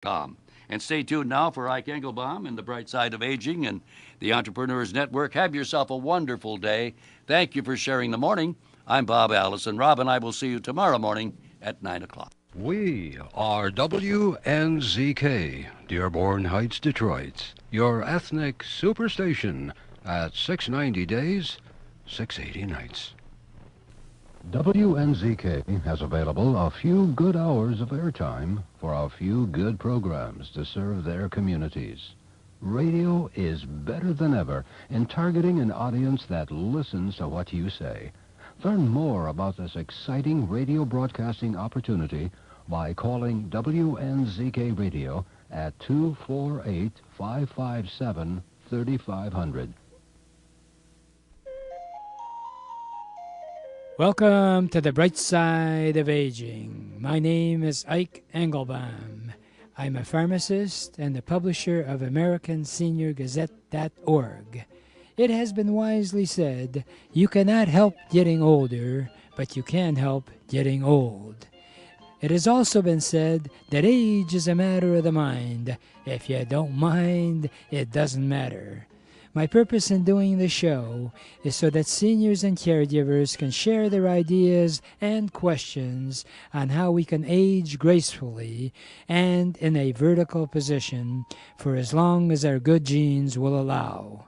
And stay tuned now for Ike Engelbaum and the Bright Side of Aging and the Entrepreneurs Network. Have yourself a wonderful day. Thank you for sharing the morning. I'm Bob Allison. Rob and I will see you tomorrow morning at 9 o'clock. We are WNZK, Dearborn Heights, Detroit, your ethnic superstation at 690 days, 680 nights. WNZK has available a few good hours of airtime for a few good programs to serve their communities. Radio is better than ever in targeting an audience that listens to what you say. Learn more about this exciting radio broadcasting opportunity by calling WNZK Radio at 248-557-3500. Welcome to the Bright Side of Aging. My name is Ike Engelbaum. I'm a pharmacist and the publisher of AmericanSeniorGazette.org. It has been wisely said, you cannot help getting older, but you can help getting old. It has also been said that age is a matter of the mind. If you don't mind, it doesn't matter. My purpose in doing the show is so that seniors and caregivers can share their ideas and questions on how we can age gracefully and in a vertical position for as long as our good genes will allow.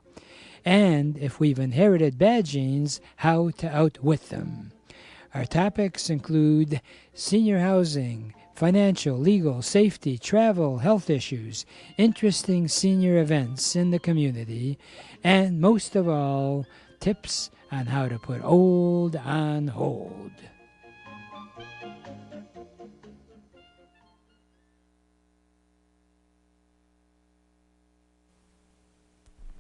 And if we've inherited bad genes, how to outwit them. Our topics include senior housing, financial, legal, safety, travel, health issues, interesting senior events in the community, and most of all, tips on how to put old on hold.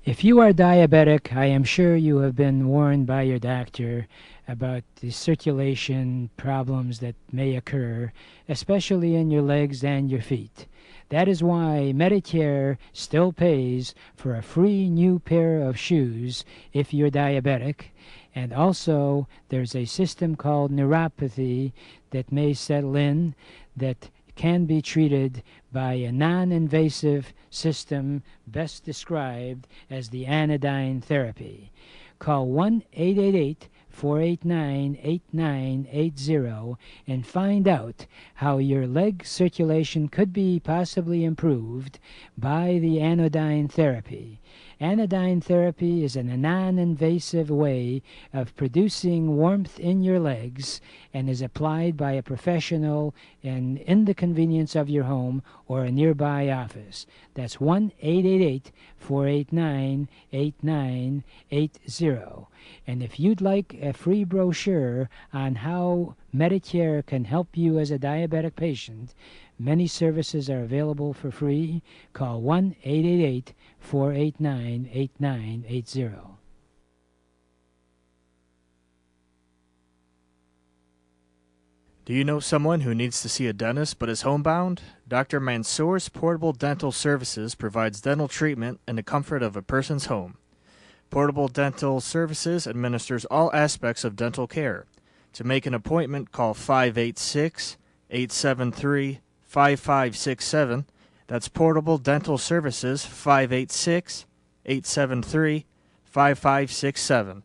If you are diabetic, I am sure you have been warned by your doctor about the circulation problems that may occur, especially in your legs and your feet. That is why Medicare still pays for a free new pair of shoes if you're diabetic. And also, there's a system called neuropathy that may settle in that can be treated by a non-invasive system best described as the anodyne therapy. Call 1-888-489-8980 and find out how your leg circulation could be possibly improved by the anodyne therapy. Anodyne therapy is a non-invasive way of producing warmth in your legs and is applied by a professional in the convenience of your home or a nearby office. That's 1-888-489-8980. And if you'd like a free brochure on how Medicare can help you as a diabetic patient, many services are available for free. Call 1-888-489-8980. Do you know someone who needs to see a dentist but is homebound? Dr. Mansour's Portable Dental Services provides dental treatment in the comfort of a person's home. Portable Dental Services administers all aspects of dental care. To make an appointment, call 586-873-5567. That's Portable Dental Services, 586-873-5567.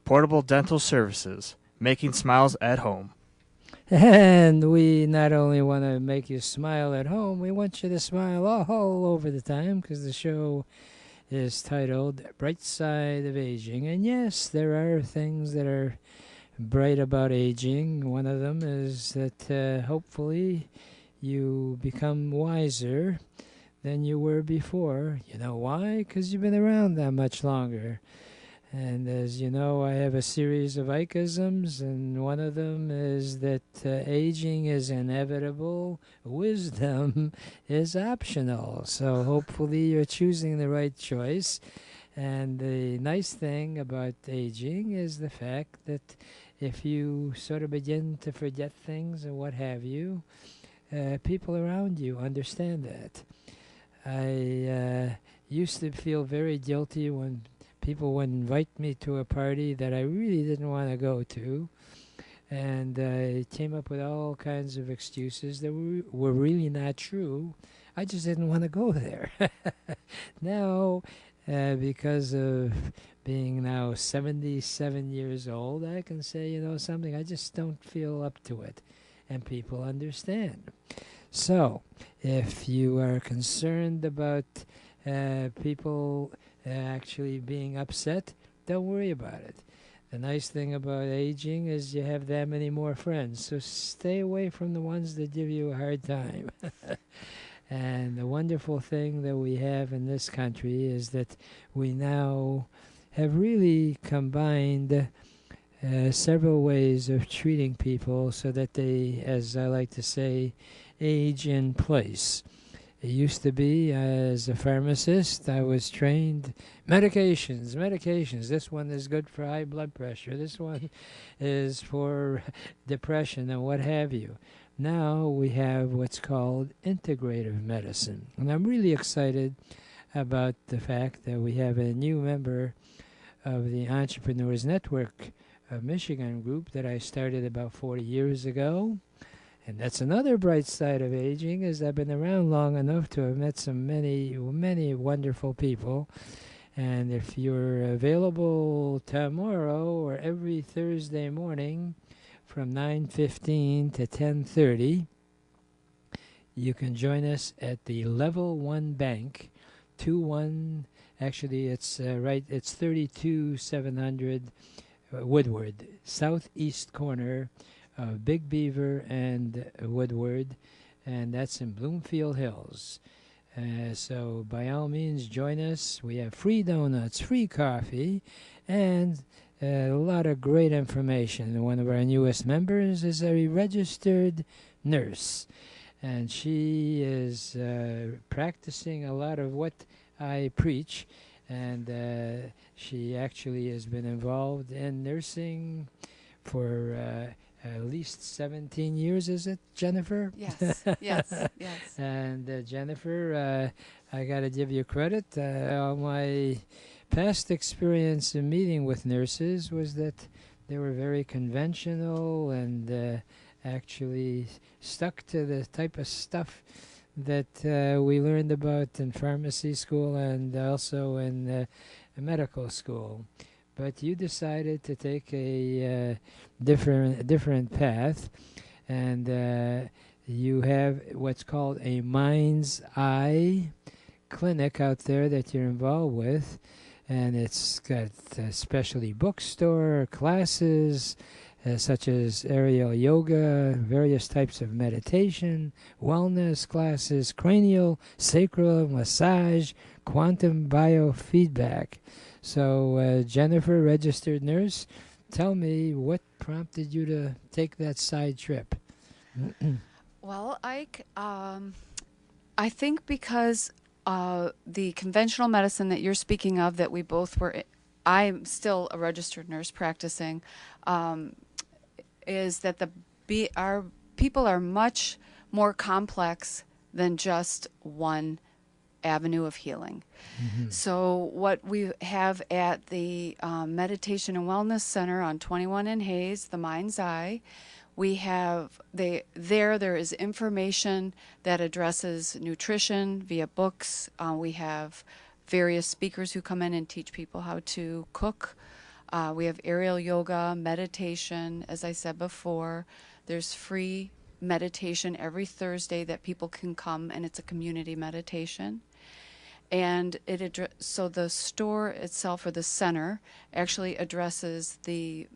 Portable Dental Services, making smiles at home. And we not only want to make you smile at home, we want you to smile all over the time, because the show is titled Bright Side of Aging. And yes, there are things that are bright about aging. One of them is that hopefully you become wiser than you were before. You know why? Because you've been around that much longer. And as you know, I have a series of Ikeisms, and one of them is that aging is inevitable, wisdom is optional. So hopefully you're choosing the right choice. And the nice thing about aging is the fact that if you sort of begin to forget things and what have you, people around you understand that. I used to feel very guilty when people would invite me to a party that I really didn't want to go to, and I came up with all kinds of excuses that were really not true. I just didn't want to go there. Now, because of being now 77 years old, I can say, something, I just don't feel up to it. And people understand. So, if you are concerned about people actually being upset, don't worry about it. The nice thing about aging is you have that many more friends. So stay away from the ones that give you a hard time. And the wonderful thing that we have in this country is that we now have really combined several ways of treating people so that they, as I like to say, age in place. It used to be, as a pharmacist, I was trained, medications. This one is good for high blood pressure. This one is for depression and what have you. Now we have what's called integrative medicine. And I'm really excited about the fact that we have a new member of the Entrepreneurs Network of Michigan group that I started about 40 years ago. And that's another bright side of aging, is I've been around long enough to have met many wonderful people. And if you're available tomorrow or every Thursday morning from 9:15 to 10:30, you can join us at the Level 1 Bank, 21, actually it's it's 32700 Woodward, southeast corner of Big Beaver and Woodward, and that's in Bloomfield Hills. So by all means, join us. We have free donuts, free coffee, and a lot of great information. One of our newest members is a registered nurse, and she is practicing a lot of what I preach, and she actually has been involved in nursing for at least 17 years, is it, Jennifer? Yes, yes. And Jennifer, I got to give you credit. All my past experience in meeting with nurses was that they were very conventional and actually stuck to the type of stuff that we learned about in pharmacy school and also in medical school. But you decided to take a different path, and you have what's called a Mind's Eye clinic out there that you're involved with, and it's got specialty bookstore, classes such as aerial yoga, various types of meditation, wellness classes, cranial, sacral massage, quantum biofeedback. So, Jennifer, registered nurse, tell me what prompted you to take that side trip? Well, Ike, I think because the conventional medicine that you're speaking of, that we both were, I'm still a registered nurse practicing, is that our people are much more complex than just one avenue of healing. Mm-hmm. So what we have at the Meditation and Wellness Center on 21 in Hayes, the Mind's Eye, we have there is information that addresses nutrition via books. We have various speakers who come in and teach people how to cook. We have aerial yoga, meditation, as I said before. There's free meditation every Thursday that people can come, and it's a community meditation. And so the store itself, or the center, actually addresses the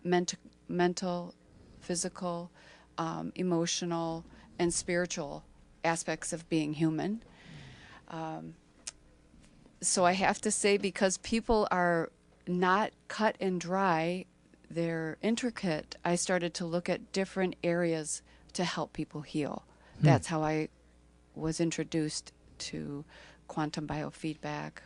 mental, physical, emotional, and spiritual aspects of being human. So I have to say, because people are not cut and dry, they're intricate, I started to look at different areas to help people heal. That's how I was introduced to quantum biofeedback,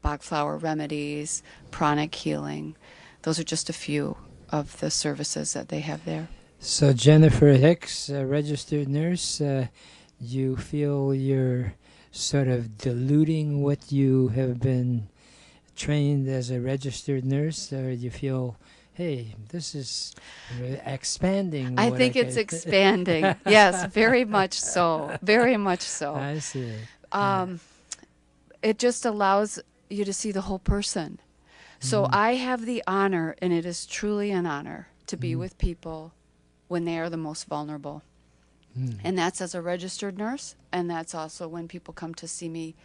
Bach flower remedies, pranic healing. Those are just a few of the services that they have there. So Jennifer Hicks, a registered nurse, you feel you're sort of diluting what you have been trained as a registered nurse, or you feel hey, this is expanding. I what think it's expanding. Yes, very much so. Very much so. I see. It just allows you to see the whole person. So I have the honor, and it is truly an honor, to be with people when they are the most vulnerable. And that's as a registered nurse, and that's also when people come to see me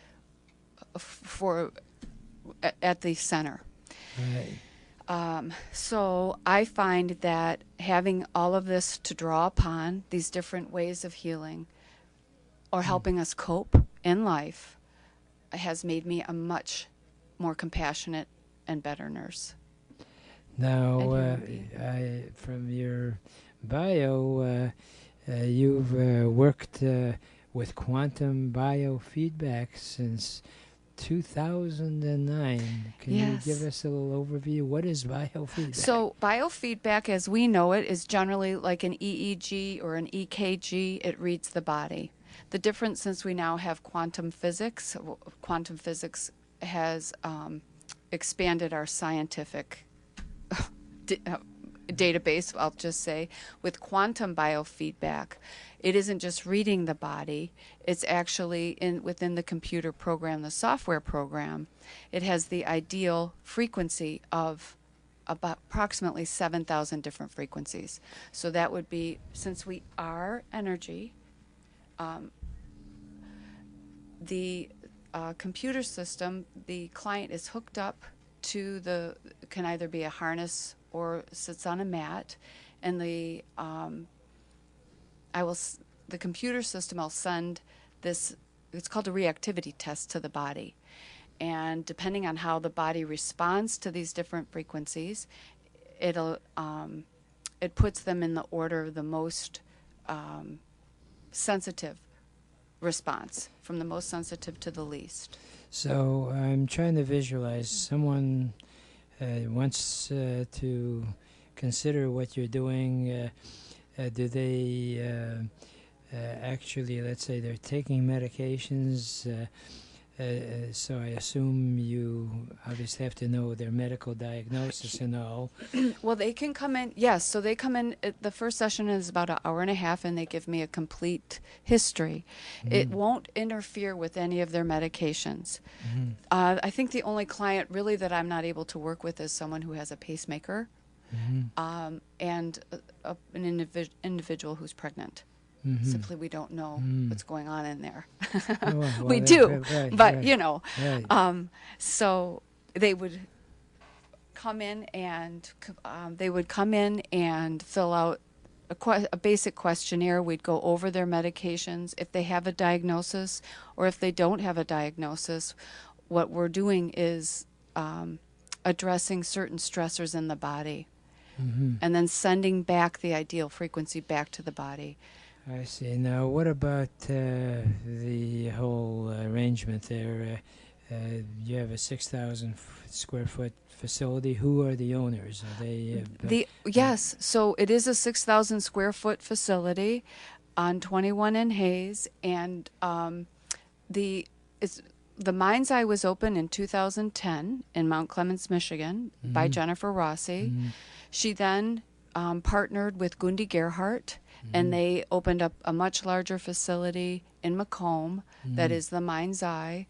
at the center. Right. So I find that having all of this to draw upon, these different ways of healing or helping us cope in life, has made me a much more compassionate and better nurse. Now, And human from your bio, you've worked with quantum biofeedback since 2009. Can Yes. you give us a little overview? What is biofeedback? So biofeedback, as we know it, is generally like an EEG or an EKG. It reads the body. The difference, since we now have quantum physics has expanded our scientific database, I'll just say. With quantum biofeedback, it isn't just reading the body, it's actually within the computer program, the software program. It has the ideal frequency of about approximately 7,000 different frequencies. So that would be, since we are energy, the computer system, the client is hooked up to can either be a harness or sits on a mat, and the computer system, I'll send this, it's called a reactivity test, to the body. And depending on how the body responds to these different frequencies, it puts them in the order of the most sensitive response, from the most sensitive to the least. So I'm trying to visualize someone wants to consider what you're doing. Do they actually, let's say they're taking medications, so I assume you obviously have to know their medical diagnosis and all. Well, they can come in, yes. So they come in, the first session is about an hour and a half, and they give me a complete history. It won't interfere with any of their medications. I think the only client really that I'm not able to work with is someone who has a pacemaker and an individual who's pregnant. Simply, we don't know what's going on in there. We do, but you know. Right. So they would come in and fill out a basic questionnaire. We'd go over their medications, if they have a diagnosis, or if they don't have a diagnosis. What we're doing is addressing certain stressors in the body, and then sending back the ideal frequency back to the body. I see. Now, what about the whole arrangement there? You have a 6,000 square foot facility. Who are the owners? Are they? Yes. So it is a 6,000 square foot facility on 21 in Hayes, and the Mind's Eye was open in 2010 in Mount Clemens, Michigan, by Jennifer Rossi. She then partnered with Gundi Gerhardt, and they opened up a much larger facility in Macomb that is the Mind's Eye.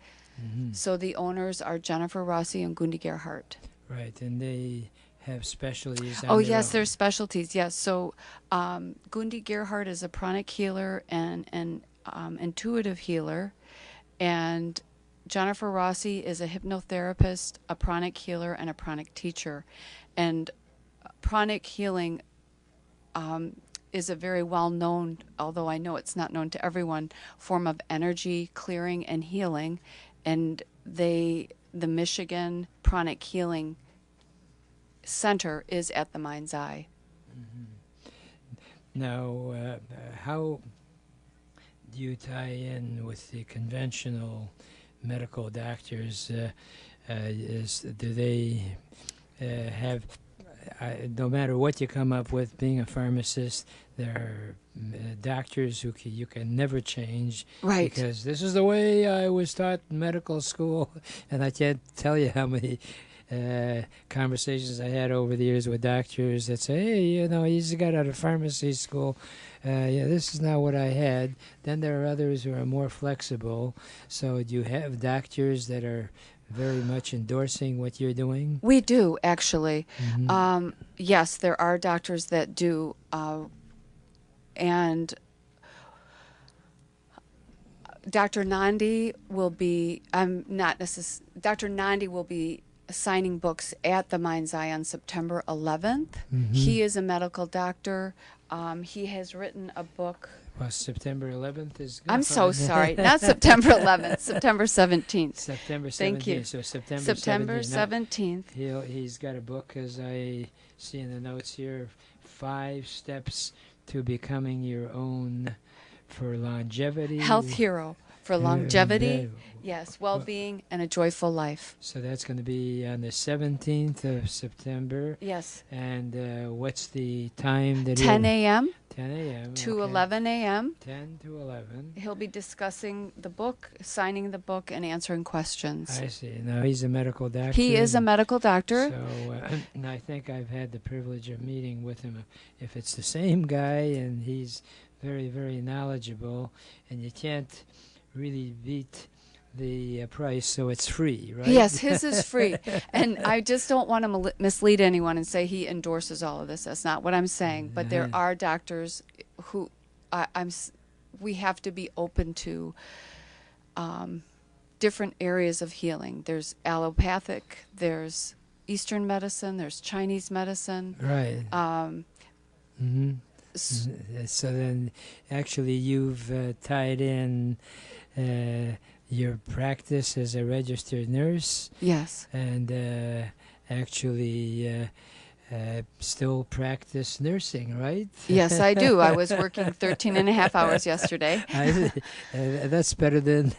So the owners are Jennifer Rossi and Gundi Gerhardt. Right, and they have specialties. Oh, yes, there's specialties, yes. So Gundi Gerhardt is a pranic healer and an intuitive healer, and Jennifer Rossi is a hypnotherapist, a pranic healer, and a pranic teacher. And pranic healing is a very well-known, although I know it's not known to everyone, form of energy clearing and healing. And the Michigan Pranic Healing Center is at the Mind's Eye. Now, how do you tie in with the conventional medical doctors? Do they have, no matter what you come up with, being a pharmacist, there are doctors who you can never change, Right. Because this is the way I was taught in medical school, and I can't tell you how many conversations I had over the years with doctors that say, hey, you know, you just got out of pharmacy school. Yeah, this is not what I had. Then there are others who are more flexible. So do you have doctors that are very much endorsing what you're doing? We do, actually. Mm-hmm. Yes, there are doctors that do. And Dr. Nandi will be, Dr. Nandi will be signing books at the Mind's Eye on September 11th. Mm-hmm. He is a medical doctor. He has written a book. Well, September 11th is good. I'm so sorry. Not September 11th, September 17th. September 17th. Thank you. So September 17th. He's got a book, as I see in the notes here, 5 Steps to Becoming Your Own for Longevity. Health Hero for longevity, yes, well-being, and a joyful life. So that's going to be on the 17th of September. Yes. And what's the time that 10 a.m. 10 a.m. to okay. 11 a.m. 10 to 11. He'll be discussing the book, signing the book, and answering questions. I see. Now, he's a medical doctor. He is a medical doctor. So and I think I've had the privilege of meeting with him. If it's the same guy, and he's very, very knowledgeable, and you can't really beat the price, so it's free, right? Yes, his is free. And I just don't want to mislead anyone and say he endorses all of this. That's not what I'm saying. But there are doctors who we have to be open to different areas of healing. There's allopathic, there's Eastern medicine, there's Chinese medicine. Right. So then, actually, you've tied in your practice as a registered nurse. Yes. And actually still practice nursing, right? Yes, I do. I was working 13 and a half hours yesterday. That's better than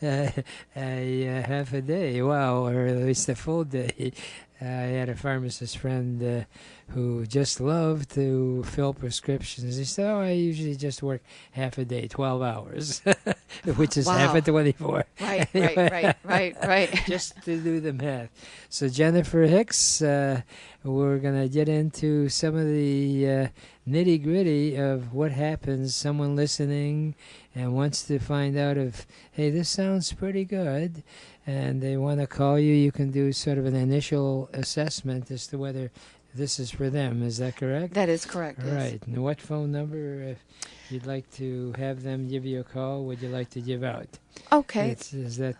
a half a day. Wow, or at least a full day. I had a pharmacist friend who just loved to fill prescriptions. He said, I usually just work half a day, 12 hours, which is half a 24. Right. Just to do the math. So Jennifer Hicks, we're going to get into some of the nitty-gritty of what happens. Someone listening and wants to find out if, hey, this sounds pretty good, and they want to call you. You can do sort of an initial assessment as to whether this is for them. Is that correct? That is correct. All right. And what phone number, if you'd like to have them give you a call, would you like to give out? Okay. Is that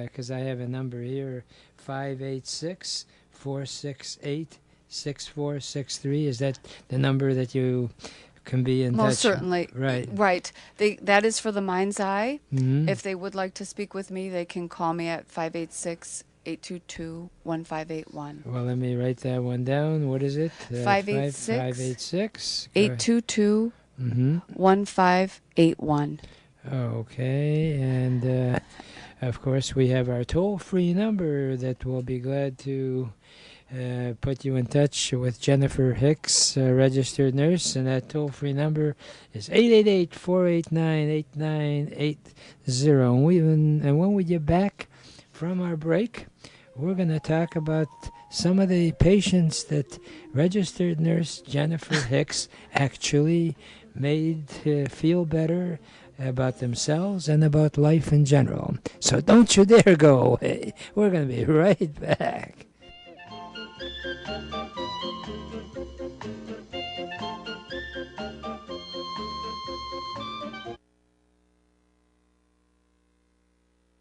because I have a number here, 586-468-6463. Is that the number that you can be in touch? Most certainly. Right. That is for the Mind's Eye. Mm-hmm. If they would like to speak with me, they can call me at 586-822-1581. Well, let me write that one down. What is it? 586-822-1581. Okay. And, of course, we have our toll-free number that will be glad to put you in touch with Jennifer Hicks, registered nurse, and that toll-free number is 888-489-8980. And when we get back from our break, we're going to talk about some of the patients that registered nurse Jennifer Hicks actually made feel better about themselves and about life in general. So don't you dare go away. We're going to be right back.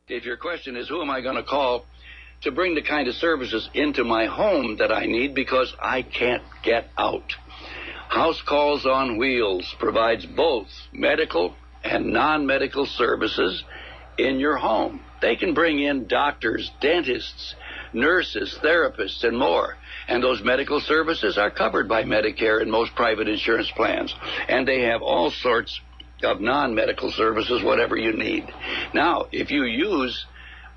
If your question is, who am I going to call to bring the kind of services into my home that I need because I can't get out? House Calls on Wheels provides both medical and non-medical services in your home. They can bring in doctors, dentists, nurses, therapists, and more. And those medical services are covered by Medicare and most private insurance plans. And they have all sorts of non-medical services, whatever you need. Now, if you use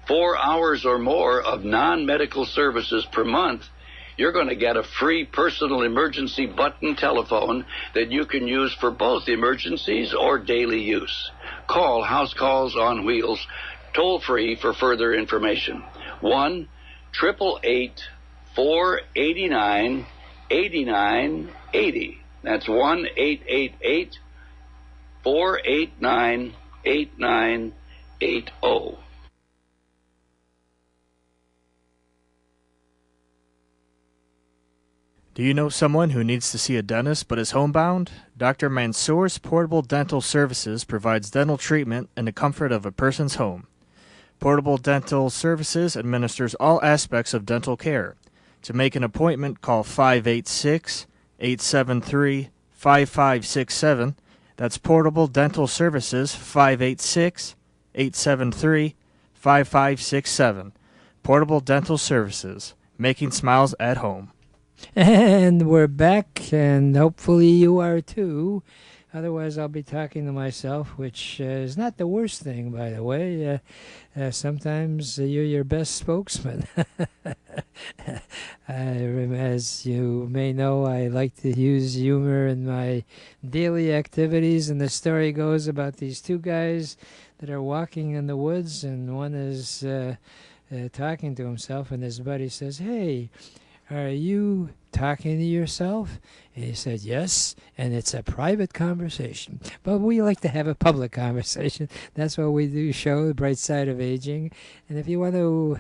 4 hours or more of non-medical services per month, you're going to get a free personal emergency button telephone that you can use for both emergencies or daily use. Call House Calls on Wheels toll-free for further information. 1-888 489-8980. That's 1-888-489-8980. Do you know someone who needs to see a dentist but is homebound? Dr. Mansour's Portable Dental Services provides dental treatment in the comfort of a person's home. Portable Dental Services administers all aspects of dental care. To make an appointment, call 586-873-5567. That's Portable Dental Services, 586-873-5567. Portable Dental Services, making smiles at home. And we're back, and hopefully you are too. Otherwise, I'll be talking to myself, which is not the worst thing, by the way. Sometimes you're your best spokesman. As you may know, I like to use humor in my daily activities, and the story goes about these two guys that are walking in the woods, and one is talking to himself, and his buddy says, "Hey, are you talking to yourself?" And he said, "Yes, and it's a private conversation. But we like to have a public conversation. That's what we do, show The Bright Side of Aging. And if you want to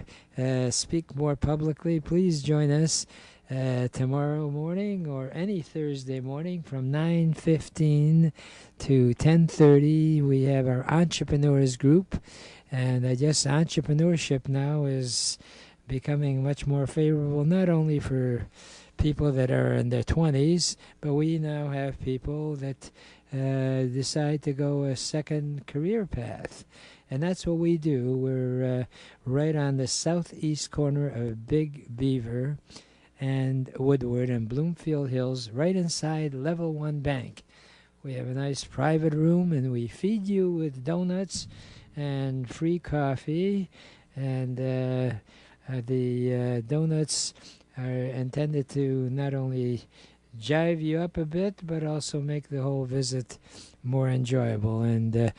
speak more publicly, please join us tomorrow morning or any Thursday morning from 9:15 to 10:30. We have our entrepreneurs group, and I guess entrepreneurship now is becoming much more favorable, not only for people that are in their 20s, but we now have people that decide to go a second career path. And that's what we do. We're right on the southeast corner of Big Beaver and Woodward and Bloomfield Hills, right inside Level 1 Bank. We have a nice private room, and we feed you with donuts and free coffee, and the donuts are intended to not only jive you up a bit, but also make the whole visit more enjoyable. And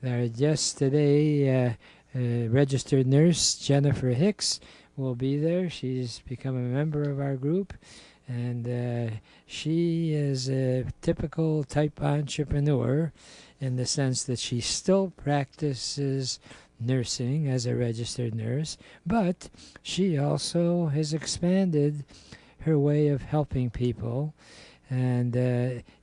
our guest today, registered nurse Jennifer Hicks, will be there. She's become a member of our group, and she is a typical type entrepreneur in the sense that she still practices nursing as a registered nurse, but she also has expanded her way of helping people and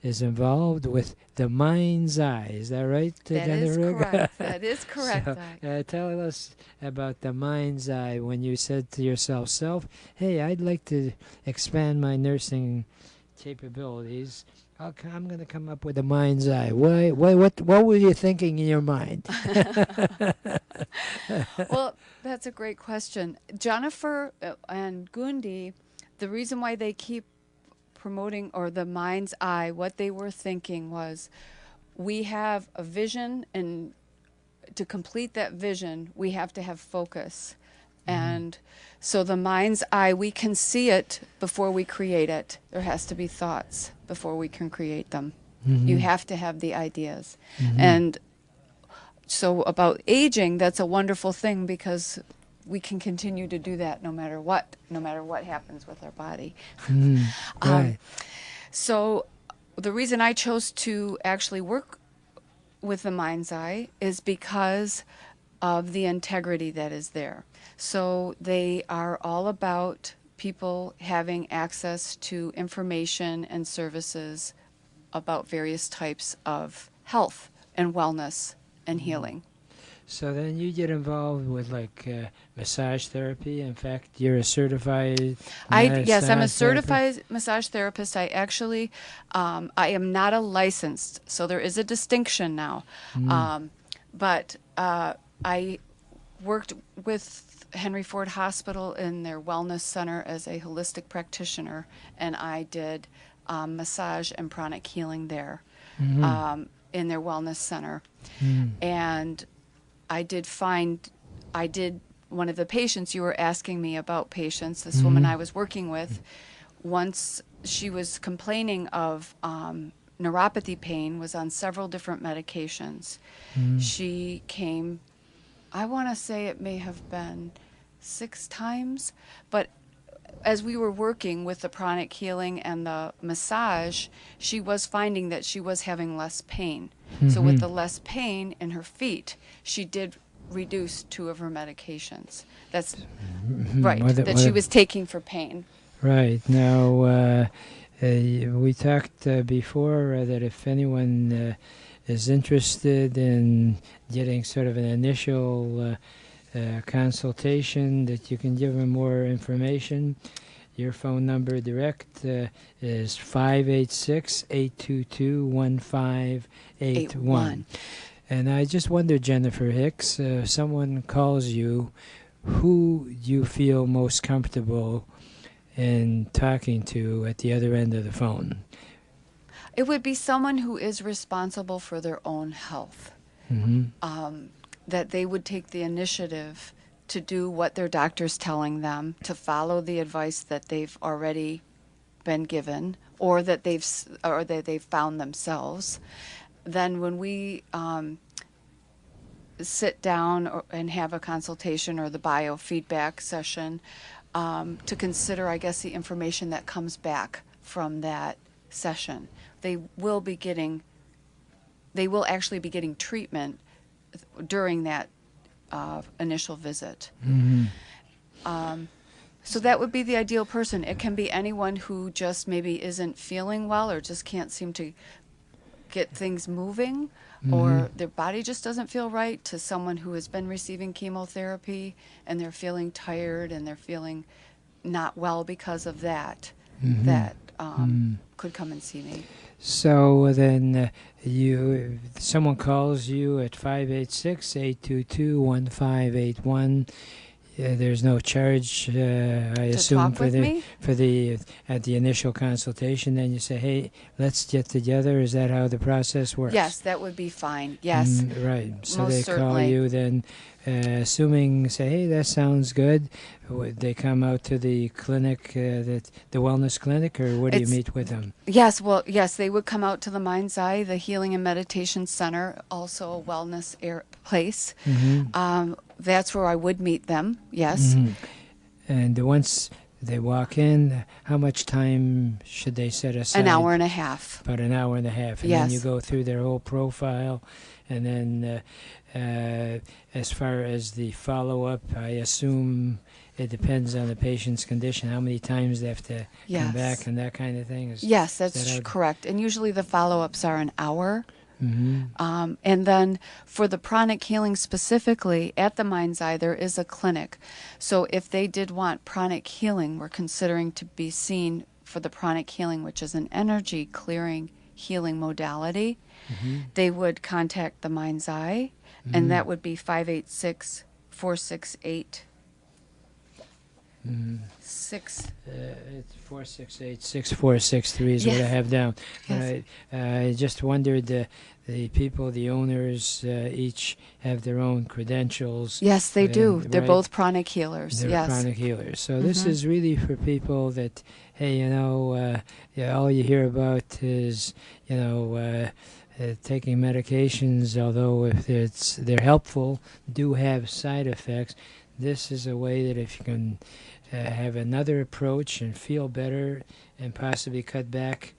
is involved with the Mind's Eye. Is that right, Jennifer? That is correct. That is correct. So, tell us about the Mind's Eye when you said to yourself, hey, I'd like to expand my nursing capabilities. I'm going to come up with a Mind's Eye. What were you thinking in your mind? Well, that's a great question. Jennifer and Gundi, the reason why they keep promoting, or the Mind's Eye, what they were thinking was, we have a vision, and to complete that vision, we have to have focus. And so the Mind's Eye, we can see it before we create it. There has to be thoughts before we can create them. You have to have the ideas. And so about aging, that's a wonderful thing, because we can continue to do that no matter what happens with our body. Right. So the reason I chose to actually work with the Mind's Eye is because of the integrity that is there. So they are all about people having access to information and services about various types of health and wellness and healing. So then you get involved with like massage therapy. In fact, you're a certified Yes, I'm a massage certified massage therapist. I actually, I am not a licensed, so there is a distinction now. But I worked with Henry Ford Hospital in their wellness center as a holistic practitioner, and I did massage and pranic healing there in their wellness center. And I did one of the patients, you were asking me about patients, this woman I was working with, once she was complaining of neuropathy pain, was on several different medications. She came, I want to say it may have been 6 times, but as we were working with the pranic healing and the massage, she was finding that she was having less pain. So with the less pain in her feet, she did reduce 2 of her medications. That's right, that she was taking for pain. Right. Now, we talked before that if anyone is interested in getting sort of an initial consultation, that you can give them more information. Your phone number direct is 586-822-1581. And I just wonder, Jennifer Hicks, if someone calls you, who do you feel most comfortable in talking to at the other end of the phone? It would be someone who is responsible for their own health. That they would take the initiative to do what their doctor's telling them, to follow the advice that they've already been given, or that they've found themselves. Then when we sit down and have a consultation or the biofeedback session, to consider, I guess, the information that comes back from that session. They will actually be getting treatment during that initial visit. So that would be the ideal person. It can be anyone who just maybe isn't feeling well or just can't seem to get things moving, or their body just doesn't feel right, to someone who has been receiving chemotherapy and they're feeling tired and they're feeling not well because of that, that could come and see me. So then someone calls you at 586-822-1581. There's no charge, I assume, talk with me? At the initial consultation. Then you say, "Hey, let's get together." Is that how the process works? Yes, that would be fine. Yes, right. So most they certainly. call you then, assuming, say, "Hey, that sounds good." They come out to the clinic, the wellness clinic, or where do you meet with them? Yes, they would come out to the Mind's Eye, the Healing and Meditation Center, also a wellness place. That's where I would meet them, yes. And once they walk in, how much time should they set aside? An hour and a half. About an hour and a half. And Yes. then you go through their whole profile. And then as far as the follow-up, I assume it depends on the patient's condition, how many times they have to come back and that kind of thing. Yes, that's correct. And usually the follow-ups are an hour. And then for the pranic healing specifically, at the Mind's Eye, there is a clinic. So if they did want pranic healing, we're considering to be seen for the pranic healing, which is an energy clearing healing modality. They would contact the Mind's Eye, and that would be 586-468. It's 468-6463 is what I have down. Yes. I just wondered, the people, the owners, each have their own credentials. Yes, they do. They're right? both pranic healers. They're yes. pranic healers. So this is really for people that, hey, all you hear about is, taking medications, although if they're helpful, do have side effects. This is a way that if you can have another approach and feel better and possibly cut back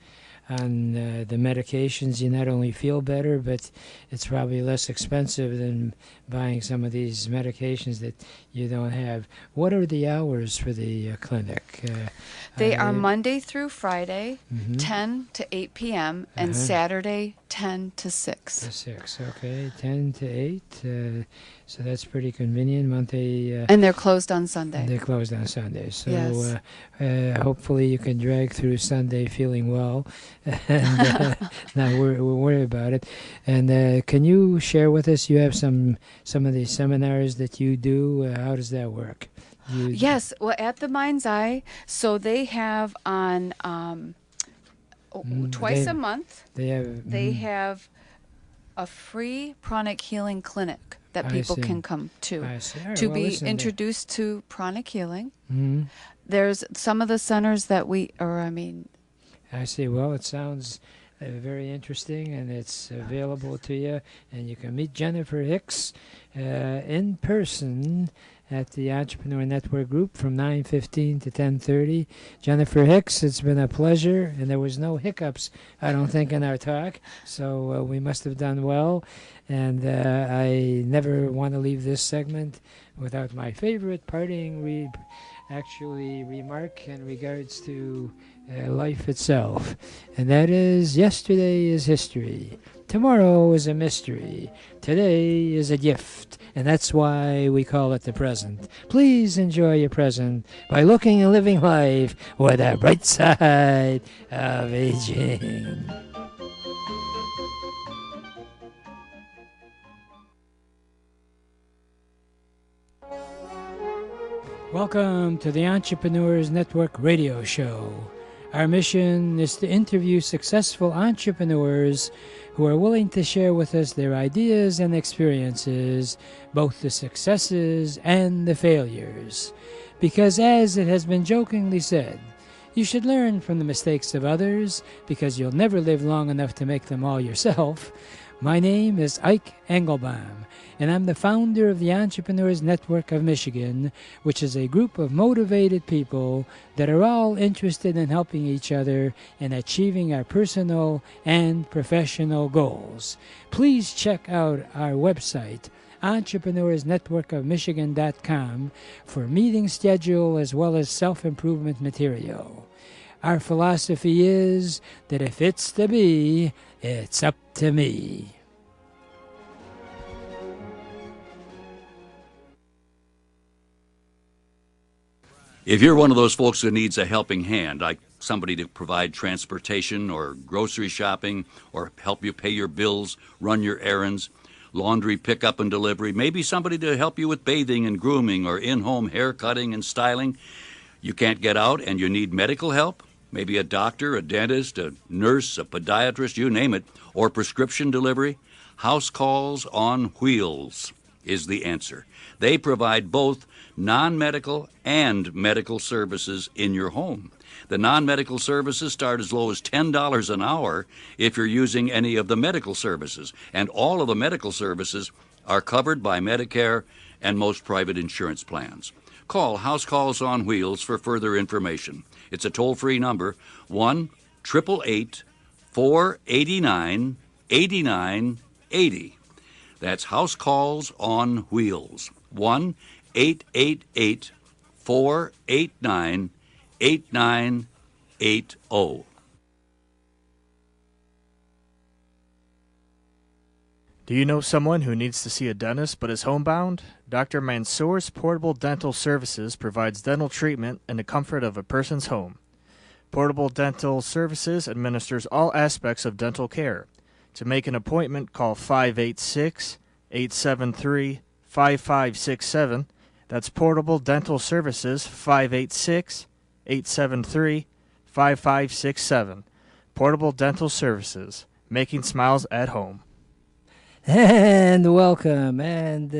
on the medications, you not only feel better, but it's probably less expensive than buying some of these medications that you don't have. What are the hours for the clinic? They are Monday through Friday, 10 to 8 p.m., and Saturday, 10 to 6. To 6, okay. 10 to 8. So that's pretty convenient. Monday. And they're closed on Sunday. They're closed on Sunday. So Yes. Hopefully you can drag through Sunday feeling well and not worry about it. And can you share with us, you have some of the seminars that you do. How does that work? Yes, well, at the Mind's Eye, so they have on twice a month, they have a free pranic healing clinic that people can come to be introduced to pranic healing. There's some of the centers that I see. Well, it sounds very interesting, and it's available to you, and you can meet Jennifer Hicks in person at the Entrepreneur Network group from 9:15 to 10:30. Jennifer Hicks, it's been a pleasure, and there was no hiccups, I don't think, in our talk, so we must have done well. And I never want to leave this segment without my favorite parting remark in regards to life itself, and that is, yesterday is history, tomorrow is a mystery, today is a gift, and that's why we call it the present. Please enjoy your present by looking and living life with a bright side of aging. Welcome to the Entrepreneurs Network radio show. Our mission is to interview successful entrepreneurs who are willing to share with us their ideas and experiences, both the successes and the failures. Because as it has been jokingly said, you should learn from the mistakes of others because you'll never live long enough to make them all yourself. My name is Ike Engelbaum, and I'm the founder of the Entrepreneurs Network of Michigan, which is a group of motivated people that are all interested in helping each other in achieving our personal and professional goals. Please check out our website, entrepreneursnetworkofmichigan.com, for meeting schedule as well as self-improvement material. Our philosophy is that if it's to be, it's up to me. If you're one of those folks who needs a helping hand, like somebody to provide transportation or grocery shopping or help you pay your bills, run your errands, laundry pickup and delivery, maybe somebody to help you with bathing and grooming or in-home hair cutting and styling, you can't get out and you need medical help, maybe a doctor, a dentist, a nurse, a podiatrist, you name it, or prescription delivery, House Calls on Wheels is the answer. They provide both non-medical and medical services in your home. The non-medical services start as low as $10 an hour if you're using any of the medical services, and all of the medical services are covered by Medicare and most private insurance plans. Call House Calls on Wheels for further information. It's a toll-free number, 1-888-489-8980. That's House Calls on Wheels, 1-888-489-8980. Do you know someone who needs to see a dentist but is homebound? Dr. Mansour's Portable Dental Services provides dental treatment in the comfort of a person's home. Portable Dental Services administers all aspects of dental care. To make an appointment, call 586-873-5567. That's Portable Dental Services, 586-873-5567. Portable Dental Services, making smiles at home. And welcome, and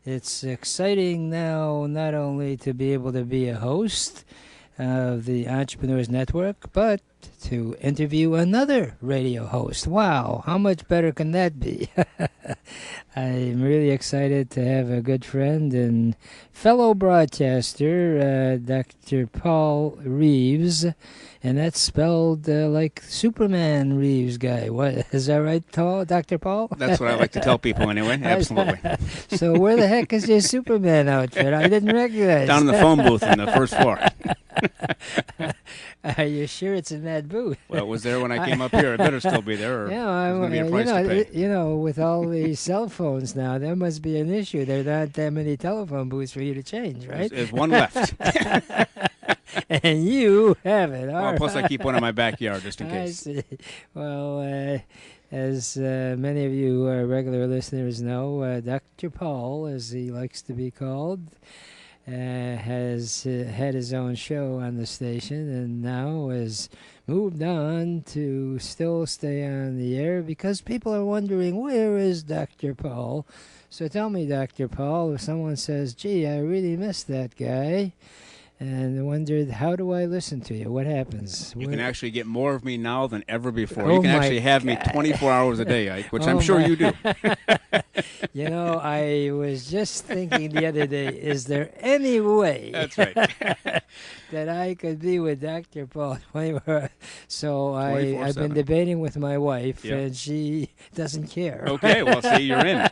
it's exciting now not only to be able to be a host of the Entrepreneurs Network, but to interview another radio host. Wow, how much better can that be? I'm really excited to have a good friend and fellow broadcaster, Dr. Paul Reeves, and that's spelled like Superman Reeves guy. What is that right, Dr. Paul? That's what I like to tell people anyway. Absolutely. So where the heck is your Superman outfit? I didn't recognize. Down in the phone booth on the first floor. Are you sure it's in that booth? Well, it was there when I came up here. It better still be there, or there's going to be a price to pay. With all the cell phones now, there must be an issue. There are not that many telephone booths for you to change, right? There's one left. And you have it. Well, plus I keep one in my backyard just in case. I see. Well, as many of you regular listeners know, Dr. Paul, as he likes to be called, has had his own show on the station and now has moved on to still stay on the air because people are wondering, where is Dr. Paul? So tell me, Dr. Paul, if someone says, gee, I really miss that guy, and wondered, how do I listen to you? What happens? You can actually get more of me now than ever before. Oh, You can my actually have me God. 24 hours a day, Ike, which I'm Oh, sure my- you do. You know, I was just thinking the other day, is there any way That's right. that I could be with Dr. Paul 24? So I've been 24/7. debating with my wife, Yeah. and she doesn't care. Okay, well, see, you're in it.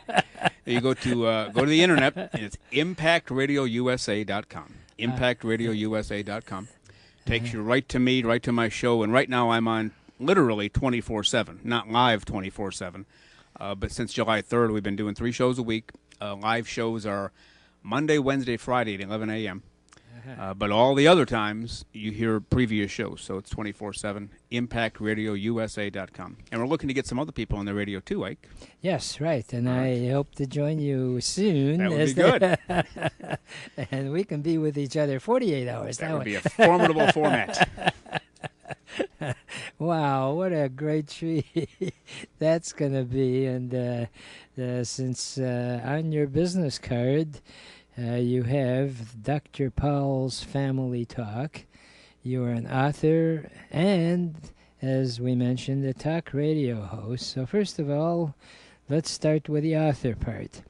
You go to the internet, and it's impactradiousa.com. Impactradiousa.com. Takes you right to me, right to my show, and right now I'm on literally 24/7, not live 24/7. But since July 3rd, we've been doing 3 shows a week. Live shows are Monday, Wednesday, Friday at 11 a.m. But all the other times, you hear previous shows, so it's 24/7, impactradiousa.com. And we're looking to get some other people on the radio too, Ike. Yes, right. And I hope to join you soon. That would be good. And we can be with each other 48 hours. That would be a formidable format. Wow, what a great treat that's going to be. And since on your business card, you have Dr. Paul's Family Talk. You are an author and, as we mentioned, a talk radio host. So first of all, let's start with the author part.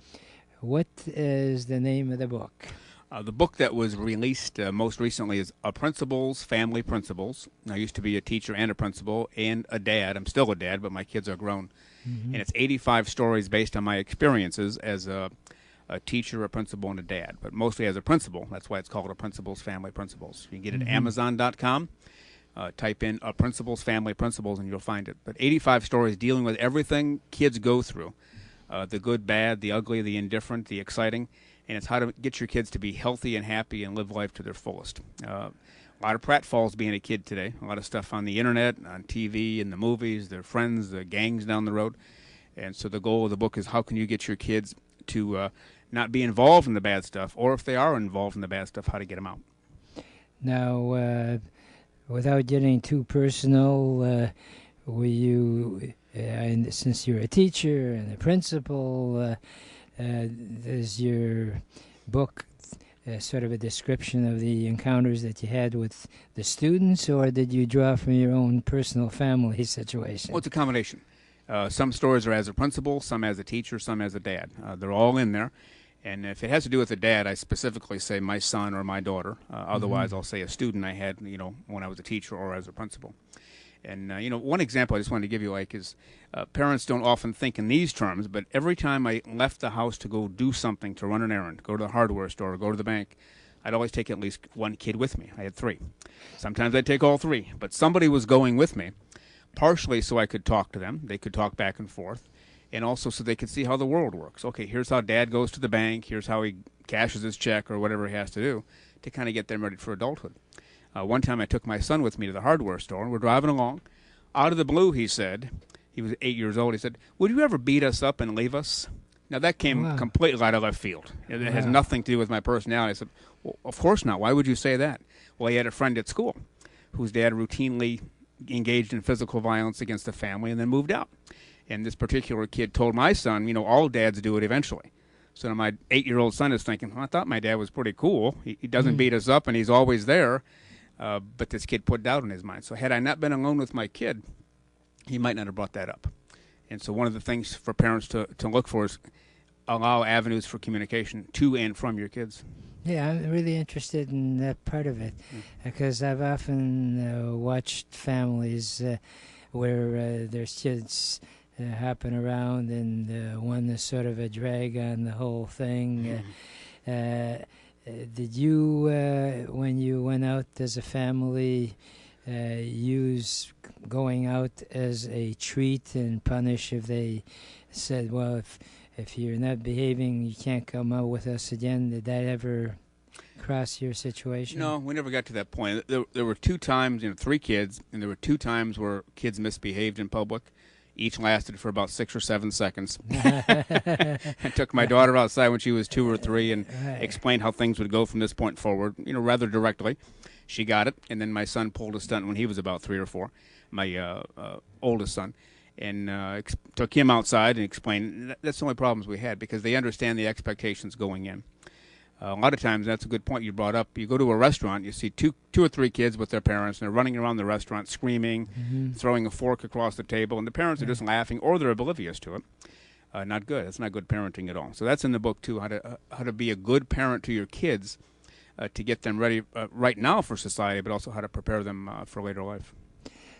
What is the name of the book? The book that was released most recently is Principals, Family Principles. I used to be a teacher and a principal and a dad. I'm still a dad, but my kids are grown. Mm-hmm. And it's 85 stories based on my experiences as a teacher, a principal, and a dad, but mostly as a principal. That's why it's called Principals, Family Principles. You can get it at Amazon.com. Type in Principals, Family Principles, and you'll find it. But 85 stories dealing with everything kids go through, the good, bad, the ugly, the indifferent, the exciting, and it's how to get your kids to be healthy and happy and live life to their fullest. A lot of pratfalls being a kid today, a lot of stuff on the internet, on TV, in the movies, their friends, the gangs down the road. And so the goal of the book is how can you get your kids to not be involved in the bad stuff, or if they are involved in the bad stuff, how to get them out. Now, without getting too personal, will you, and since you're a teacher and a principal, is your book sort of a description of the encounters that you had with the students, or did you draw from your own personal family situation? Well, it's a combination. Some stories are as a principal, some as a teacher, some as a dad. They're all in there. And if it has to do with a dad, I specifically say my son or my daughter. Otherwise, I'll say a student I had, when I was a teacher or as a principal. And, one example I just wanted to give you, Ike, is parents don't often think in these terms, but every time I left the house to go do something, to run an errand, go to the hardware store, or go to the bank, I'd always take at least one kid with me. I had 3. Sometimes I'd take all 3, but somebody was going with me, partially so I could talk to them. They could talk back and forth. And also so they could see how the world works. Okay, here's how Dad goes to the bank. Here's how he cashes his check or whatever he has to do to kind of get them ready for adulthood. One time I took my son with me to the hardware store, and we're driving along. Out of the blue, he said, he was 8 years old, he said, "Would you ever beat us up and leave us?" Now, that came completely out of left field. It has nothing to do with my personality. I said, "Well, of course not. Why would you say that?" Well, he had a friend at school whose dad routinely engaged in physical violence against the family and then moved out. And this particular kid told my son, all dads do it eventually. So now my 8-year-old son is thinking, I thought my dad was pretty cool. He doesn't beat us up, and he's always there. But this kid put doubt in his mind. So had I not been alone with my kid, he might not have brought that up. And so one of the things for parents to look for is allow avenues for communication to and from your kids. Yeah, I'm really interested in that part of it, because I've often watched families where there's kids happen around, and one is sort of a drag on the whole thing. Did you, when you went out as a family, use going out as a treat and punish if they said, well, if you're not behaving, you can't come out with us again? Did that ever cross your situation? No, we never got to that point. There were 2 times, 3 kids, and there were 2 times where kids misbehaved in public. Each lasted for about 6 or 7 seconds. I took my daughter outside when she was 2 or 3 and explained how things would go from this point forward, rather directly. She got it, and then my son pulled a stunt when he was about 3 or 4, my oldest son, and took him outside and explained that's the only problems we had, because they understand the expectations going in. A lot of times, that's a good point you brought up. You go to a restaurant, you see two or three kids with their parents, and they're running around the restaurant screaming, throwing a fork across the table, and the parents are just laughing, or they're oblivious to it. Not good. It's not good parenting at all. So that's in the book too. How to be a good parent to your kids, to get them ready right now for society, but also how to prepare them for later life.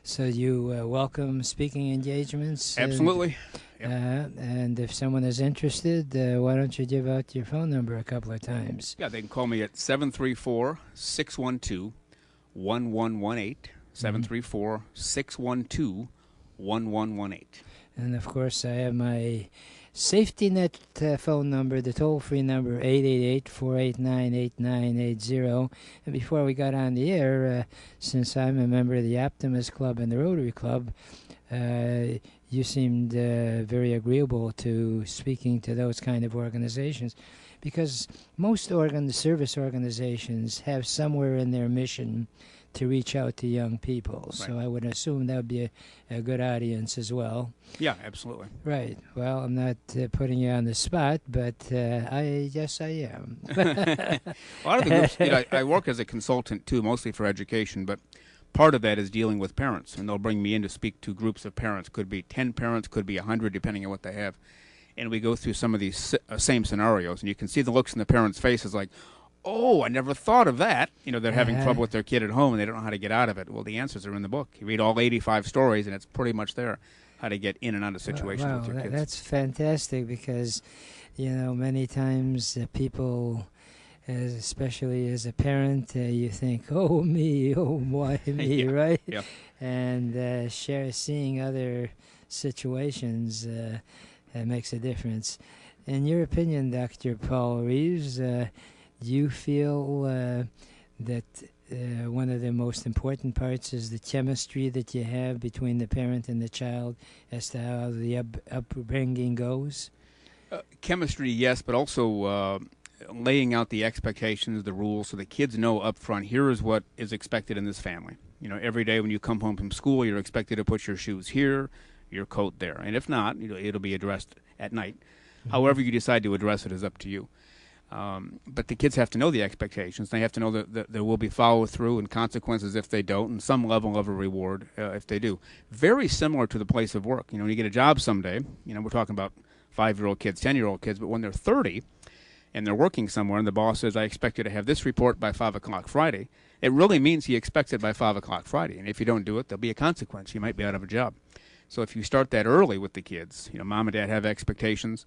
So you welcome speaking engagements? Absolutely. And if someone is interested, why don't you give out your phone number a couple of times? Yeah, they can call me at 734-612-1118, 734-612-1118. And, of course, I have my safety net phone number, the toll-free number, 888-489-8980. And before we got on the air, since I'm a member of the Optimist Club and the Rotary Club, you seemed very agreeable to speaking to those kind of organizations, because most service organizations have somewhere in their mission to reach out to young people. Right. So I would assume that would be a good audience as well. Yeah, absolutely. Right. Well, I'm not putting you on the spot, but yes, I am. A lot of the groups, I work as a consultant too, mostly for education, but part of that is dealing with parents, and they'll bring me in to speak to groups of parents. Could be 10 parents, could be 100, depending on what they have. And we go through some of these same scenarios, and you can see the looks in the parents' faces like, oh, I never thought of that. They're having trouble with their kid at home, and they don't know how to get out of it. Well, the answers are in the book. You read all 85 stories, and it's pretty much there, how to get in and out of situations with your kids. That's fantastic, because, many times people, especially as a parent, you think, oh, me, oh, why me, yeah. right? Yeah. And seeing other situations makes a difference. In your opinion, Dr. Paul Reeves, do you feel that one of the most important parts is the chemistry that you have between the parent and the child as to how the upbringing goes? Chemistry, yes, but also laying out the expectations, the rules, so the kids know up front, here is what is expected in this family. Every day when you come home from school, you're expected to put your shoes here, your coat there. And if not, it'll be addressed at night. Mm-hmm. However you decide to address it is up to you. But the kids have to know the expectations. They have to know that there will be follow-through and consequences if they don't, and some level of a reward if they do. Very similar to the place of work. When you get a job someday, we're talking about 5-year-old kids, 10-year-old kids, but when they're 30 and they're working somewhere and the boss says, I expect you to have this report by 5 o'clock Friday, it really means he expects it by 5 o'clock Friday. And if you don't do it, there'll be a consequence. You might be out of a job. So if you start that early with the kids, mom and dad have expectations,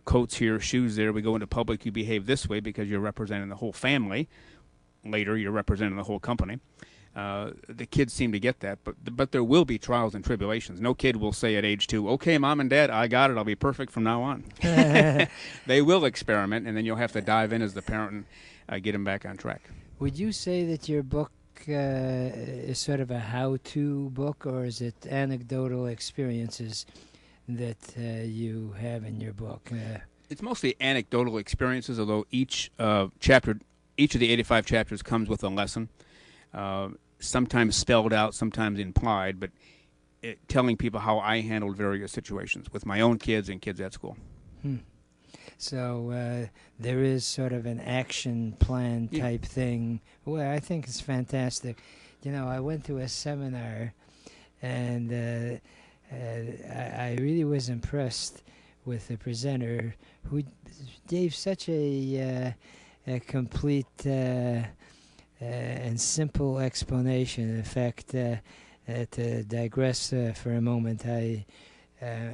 coats here, shoes there, we go into public, you behave this way because you're representing the whole family. Later, you're representing the whole company. The kids seem to get that, but there will be trials and tribulations. No kid will say at age 2, okay, mom and dad, I got it, I'll be perfect from now on. They will experiment, and then you'll have to dive in as the parent and get them back on track. Would you say that your book is sort of a how-to book, or is it anecdotal experiences that you have in your book? It's mostly anecdotal experiences, although each chapter, each of the 85 chapters comes with a lesson, sometimes spelled out, sometimes implied, but telling people how I handled various situations with my own kids and kids at school. So there is sort of an action plan type thing. Well, I think it's fantastic. I went to a seminar, and I really was impressed with the presenter, who gave such a complete and simple explanation. In fact, to digress for a moment, I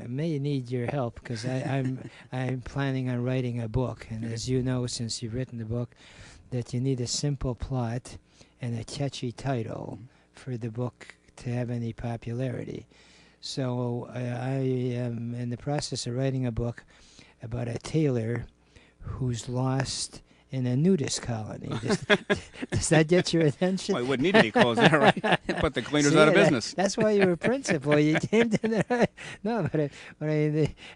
may need your help, because I'm planning on writing a book, and as you know, since you've written the book, that you need a simple plot and a catchy title for the book to have any popularity. So I am in the process of writing a book about a tailor who's lost in a nudist colony. Does that get your attention? Well, it wouldn't need any clothes there, right? Put the cleaners out of business. That's why you were principal. You came to the... No, but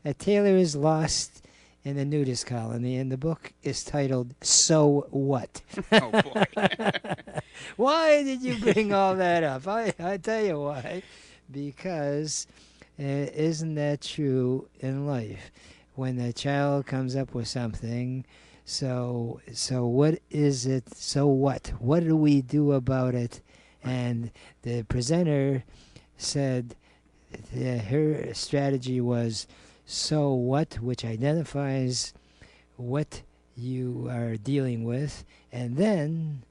a tailor is lost in a nudist colony, and the book is titled, So What? Oh, boy. Why did you bring all that up? I tell you why. Because isn't that true in life? When a child comes up with something, So what is it? So what? What do we do about it? And the presenter said her strategy was so what, which identifies what you are dealing with, and then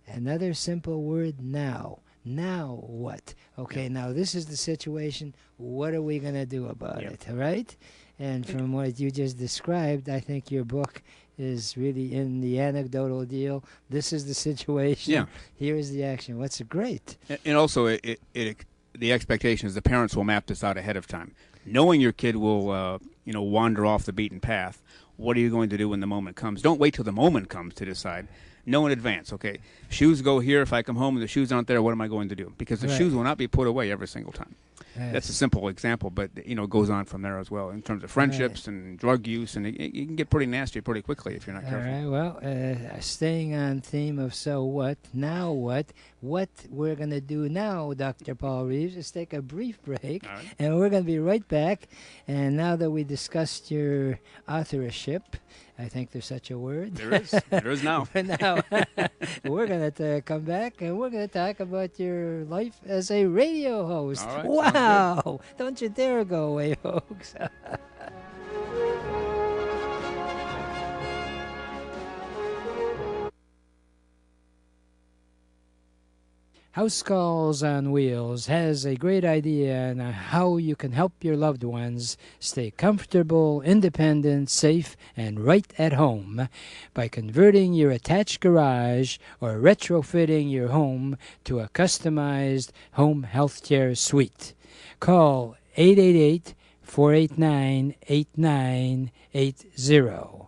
another simple word, now. Now what? Okay, now this is the situation. What are we going to do about it? All right? And from what you just described, I think your book is really in the anecdotal deal. This is the situation. Yeah. Here's the action. What's great. And also, the expectation is the parents will map this out ahead of time. Knowing your kid will, wander off the beaten path, what are you going to do when the moment comes? Don't wait till the moment comes to decide. Know in advance, okay, shoes go here. If I come home and the shoes aren't there, what am I going to do? Because the shoes will not be put away every single time. Yes. That's a simple example, but, it goes on from there as well in terms of friendships and drug use, and it can get pretty nasty pretty quickly if you're not careful. All right, well, staying on theme of so what, now what we're going to do now, Dr. Paul Reeves, is take a brief break, and we're going to be right back. And now that we discussed your authorship, I think there's such a word. There is now. Now, we're going to come back, and we're going to talk about your life as a radio host. All right, wow! Don't you dare go away, folks. House Calls on Wheels has a great idea on how you can help your loved ones stay comfortable, independent, safe, and right at home by converting your attached garage or retrofitting your home to a customized home healthcare suite. Call 888-489-8980.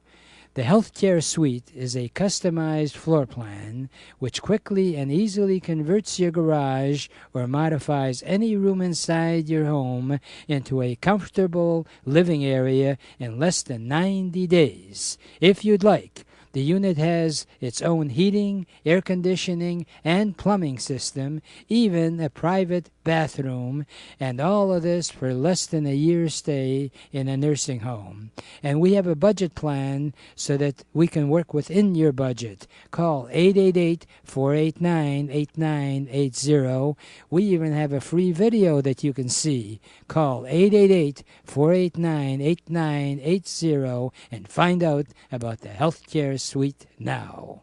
The Healthcare Suite is a customized floor plan which quickly and easily converts your garage or modifies any room inside your home into a comfortable living area in less than 90 days. If you'd like, the unit has its own heating, air conditioning, and plumbing system, even a private bathroom, and all of this for less than a year's stay in a nursing home. And we have a budget plan so that we can work within your budget. Call 888-489-8980. We even have a free video that you can see. Call 888-489-8980 and find out about the Healthcare Suite now.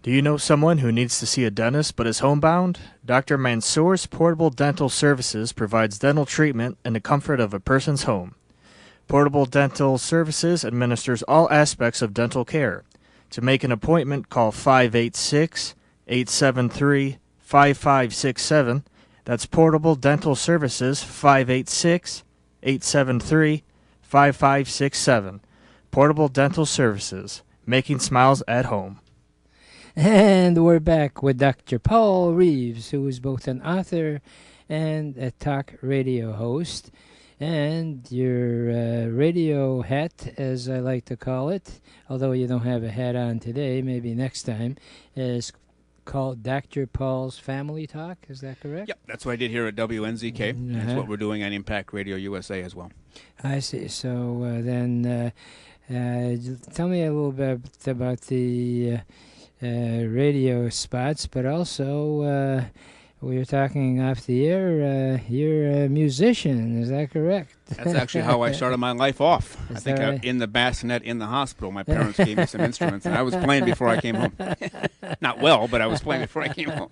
Do you know someone who needs to see a dentist but is homebound? Dr. Mansour's Portable Dental Services provides dental treatment in the comfort of a person's home. Portable Dental Services administers all aspects of dental care. To make an appointment, call 586-873-5567. That's Portable Dental Services, 586-873-5567. Portable Dental Services, making smiles at home. And we're back with Dr. Paul Reeves, who is both an author and a talk radio host. And your radio hat, as I like to call it, although you don't have a hat on today, maybe next time, is called Dr. Paul's Family Talk. Is that correct? Yep, that's what I did here at WNZK. That's what we're doing on Impact Radio USA as well. I see. So then tell me a little bit about the radio spots, but also we were talking off the air, you're a musician, is that correct? That's actually how I started my life off. I think right? In the bassinet in the hospital, my parents gave me some instruments, and I was playing before I came home. Not well, but I was playing before I came home.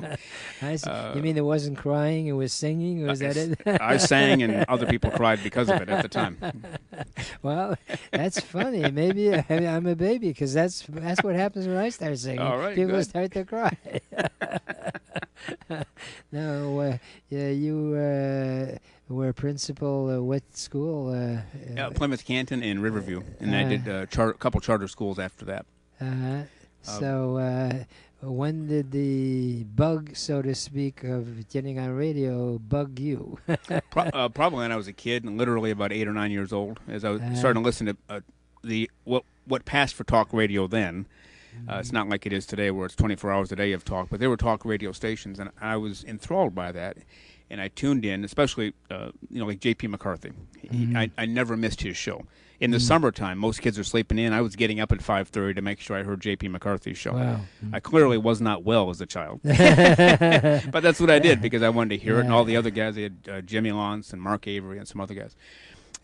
I see. You mean it wasn't crying, it was singing? Was that it? I sang, and other people cried because of it at the time. Well, that's funny. Maybe I'm a baby, because that's what happens when I start singing. All right, people good. start to cry. No, you were principal what school? Plymouth Canton and Riverview, and I did a couple charter schools after that. So when did the bug, so to speak, of getting on radio bug you? Probably when I was a kid, and literally about 8 or 9 years old, as I was starting to listen to what passed for talk radio then. It's not like it is today where it's 24 hours a day of talk, but there were talk radio stations, and I was enthralled by that. and I tuned in, especially like J.P. McCarthy. I never missed his show. In the summertime, most kids are sleeping in. I was getting up at 5:30 to make sure I heard J.P. McCarthy's show. Wow. I clearly was not well as a child. But that's what I did because I wanted to hear it. And all the other guys, they had Jimmy Lawrence and Mark Avery and some other guys.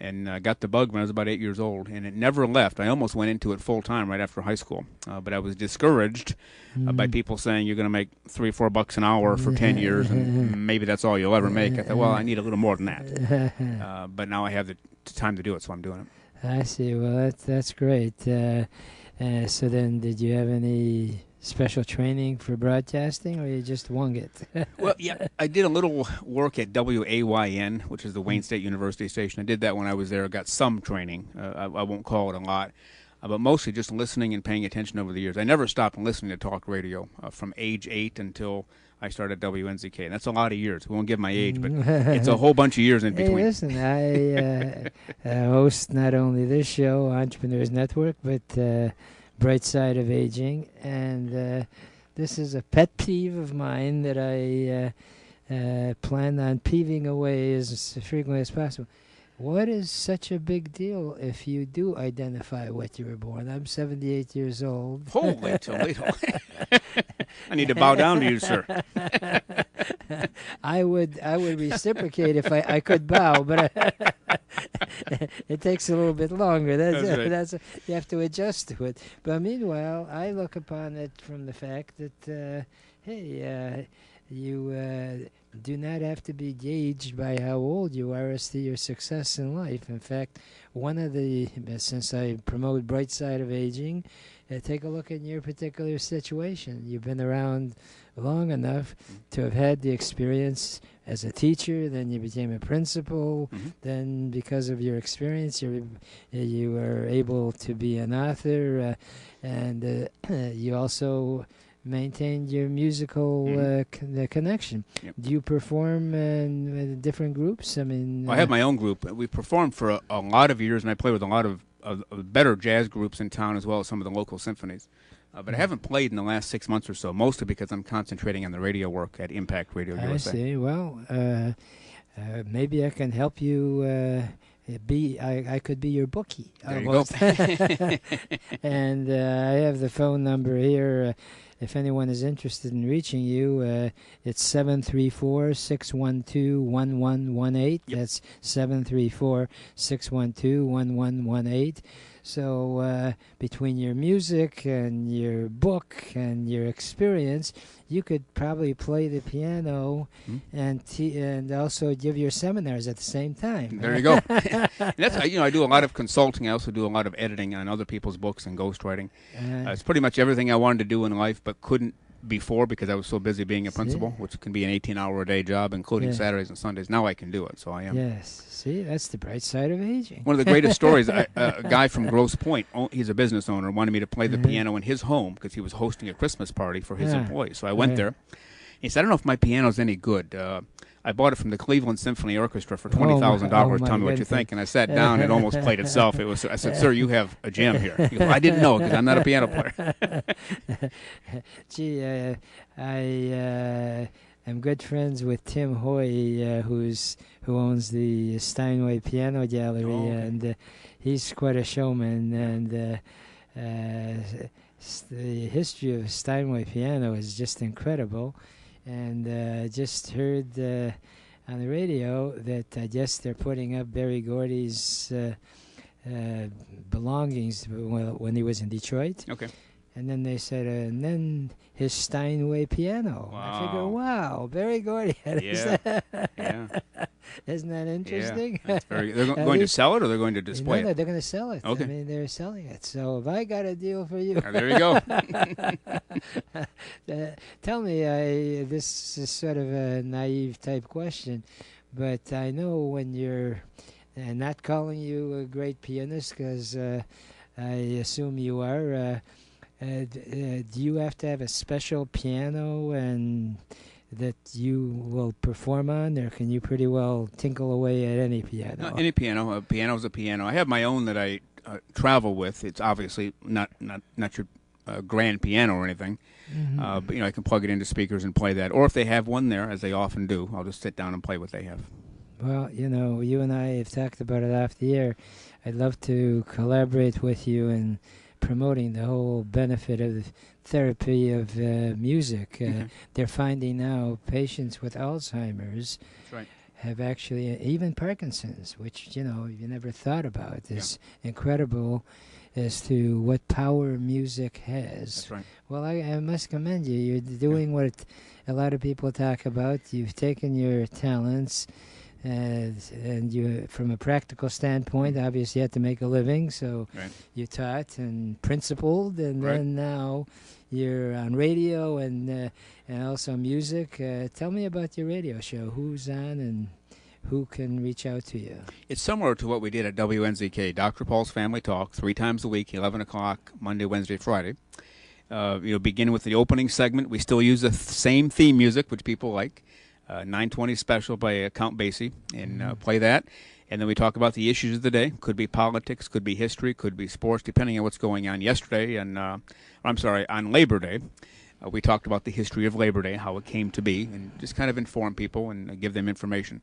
And got the bug when I was about 8 years old. And it never left. I almost went into it full time right after high school. But I was discouraged by people saying you're going to make $3 or $4 an hour for 10 years. And maybe that's all you'll ever make. I thought, well, I need a little more than that. But now I have the time to do it, so I'm doing it. I see. Well, that's great. So then, did you have any special training for broadcasting, or you just wung it? Well, yeah, I did a little work at WAYN, which is the Wayne State University station. I did that when I was there. Got some training. I won't call it a lot, but mostly just listening and paying attention over the years. I never stopped listening to talk radio from age 8 until I started WNZK. And that's a lot of years. We won't give my age, but it's a whole bunch of years in between. Hey, listen, I host not only this show, Entrepreneurs Network, but Bright Side of Aging. And this is a pet peeve of mine that I plan on peeving away as frequently as possible. What is such a big deal if you do identify what you were born? I'm 78 years old. Holy Toledo. I need to bow down to you, sir. I would reciprocate if I could bow, but it takes a little bit longer. That's right. You have to adjust to it. But meanwhile, I look upon it from the fact that, you do not have to be gauged by how old you are as to your success in life. In fact, since I promote Bright Side of Aging, take a look at your particular situation. You've been around long enough to have had the experience as a teacher, then you became a principal, then because of your experience you were able to be an author, and you also maintained your musical connection. Yep. Do you perform in different groups? I mean, I have my own group. We performed for a lot of years, and I play with a lot of better jazz groups in town as well as some of the local symphonies. But I haven't played in the last 6 months or so, mostly because I'm concentrating on the radio work at Impact Radio USA. I see. Well, maybe I can help you. I could be your bookie. There you go. And I have the phone number here. If anyone is interested in reaching you, it's 734-612-1118. Yep. That's 734-612-1118. So between your music and your book and your experience, you could probably play the piano and also give your seminars at the same time. There you go. That's I do a lot of consulting. I also do a lot of editing on other people's books and ghostwriting. It's pretty much everything I wanted to do in life, but couldn't before because I was so busy being a principal, which can be an 18-hour-a-day job, including Saturdays and Sundays. Now I can do it, so I am. Yes. See, that's the bright side of aging. One of the greatest stories, a guy from Grosse Pointe, he's a business owner, wanted me to play the piano in his home because he was hosting a Christmas party for his employees. So I went there. He said, I don't know if my piano's any good. I bought it from the Cleveland Symphony Orchestra for $20,000. Tell me what you think. And I sat down. It almost played itself. I said, sir, you have a gem here. He goes, I didn't know because I'm not a piano player. Gee, I am good friends with Tim Hoy, who owns the Steinway Piano Gallery, and he's quite a showman. And the history of Steinway piano is just incredible. And just heard on the radio that I guess they're putting up Berry Gordy's belongings when he was in Detroit. Okay. And then they said, and then his Steinway piano. Wow. I figure, wow, Berry Gordy. Yeah. Isn't that interesting? Yeah, they're going to sell it or they're going to display it? it? They're going to sell it. Okay. I mean, they're selling it. So if I got a deal for you. There you go. Tell me, this is sort of a naive type question, but I know when you're not calling you a great pianist because I assume you are, do you have to have a special piano and that you will perform on, or can you pretty well tinkle away at any piano? No, any piano. A piano's a piano. I have my own that I travel with. It's obviously not your a grand piano or anything. Mm-hmm. But I can plug it into speakers and play that. Or if they have one there, as they often do, I'll just sit down and play what they have. Well, you and I have talked about it off the air. I'd love to collaborate with you in promoting the whole benefit of the therapy of music. They're finding now patients with Alzheimer's That's right. have actually, even Parkinson's, which, you never thought about. It's incredible as to what power music has. That's right. Well, I must commend you. You're doing what a lot of people talk about. You've taken your talents, and you, from a practical standpoint, obviously you had to make a living, so Right. you taught and principled, and Right. then now you're on radio and also music. Tell me about your radio show. Who's on and who can reach out to you? It's similar to what we did at WNZK, Dr. Paul's Family Talk, 3 times a week, 11 o'clock, Monday, Wednesday, Friday. Beginning with the opening segment. We still use the same theme music, which people like. 920 Special by Count Basie, and play that. And then we talk about the issues of the day. Could be politics, could be history, could be sports, depending on what's going on yesterday. And on Labor Day, we talked about the history of Labor Day, how it came to be, and just kind of inform people and give them information.